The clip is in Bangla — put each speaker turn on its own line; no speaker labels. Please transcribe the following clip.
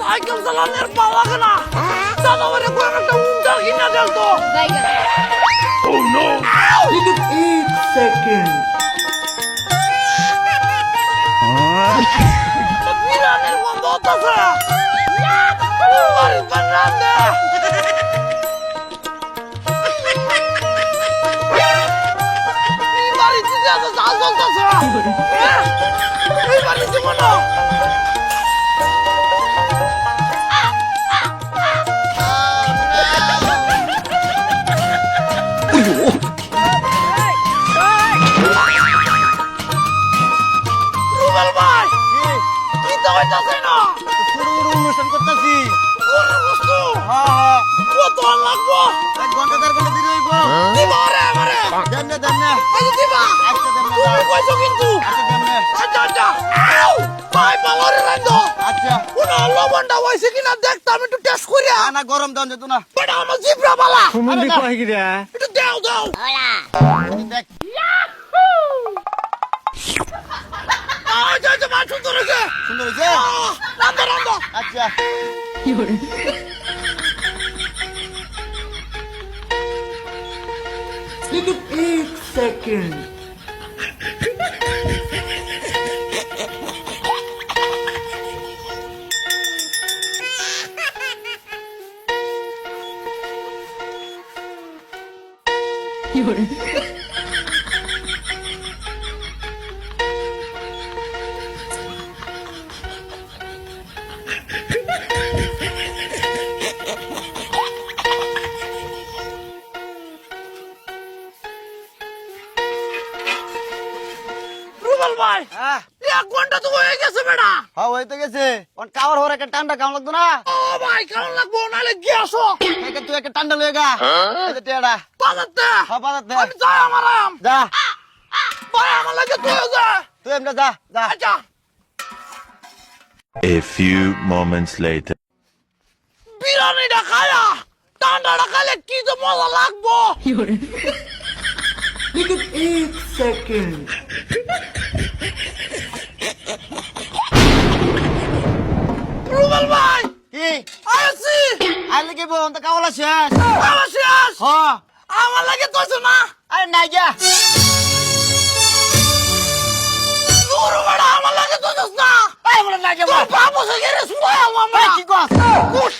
সাইকেল চালানোর পা লাগে না। দাদা মানে কোন একটা উল্টার কিনা দেল তো। Oh no!
Take it 8 seconds.
বিরানের গন্ধ হতাছে। বাড়ি বানান দে। এই বাড়িতে যে এত জাল জ্বলতেছে। এই বাড়িতে মনে রুবেল ভাই কি তো হইতাছে না
শুরু অনুষ্ঠান করতেছি।
ওরে বস্তু
হ্যাঁ
কত লাগবো
এক ঘন্টা দেড় ঘন্টা দেরি হইব।
দিবা রে আমারে
দেন না
আজ দিবা
আচ্ছা দেন
তুমি কইছো কিন্তু
আচ্ছা দেন না
আচ্ছা আচ্ছা আউ ভাই পালরে রান্দো
আচ্ছা
কোন লবণটা হইছে কিনা দেখতে আমি একটু টেস্ট করি
না গরম দাও যেত না
বেটা আমার জিব্রা বালা
সুমন্দি কই গিরা
একটু দাও দাও
দেখ
আচ্ছা আচ্ছা মা সুন্দর হয়েছে
সুন্দর হইছে।
রান্দো রান্দো
আচ্ছা
Take it 8 seconds.
রুবেল ভাই
হ্যাঁ
এক ঘন্টা তো হয়ে গেছে বেটা
হ্যাঁ হইতে গেছে অন কাভার হরে একটা ঠান্ডা কাম লাগতো না।
ও ভাই কেমন লাগবো নাহলে গ্যাসো
একে তুই একটা ঠান্ডা লয়ে গা এই যে টেড়া
বাজাতে
হ্যাঁ বাজাতে
আমি যাই আমার আম
যা
ভাই আমার লাগে তুই যা
তুই এমনি যা যা
আচ্ছা
A few moments later.
বিরিয়ানিটা খায়া ঠান্ডাটা খাইলে কি যে মজা লাগবো
Take it 8 seconds.
রুবেল ভাই
কি
আইছি
আইলে কি বল তো কাওলা শেষ।
আমার শেষ
হ্যাঁ
আমার লাগে তোছো না
আরে নাই যা
দূর বড় আমার লাগে তোছস না
এই বলে নাই যা
তোর বাবু সে গেরে শুয়া মামা
কি কস
কুছ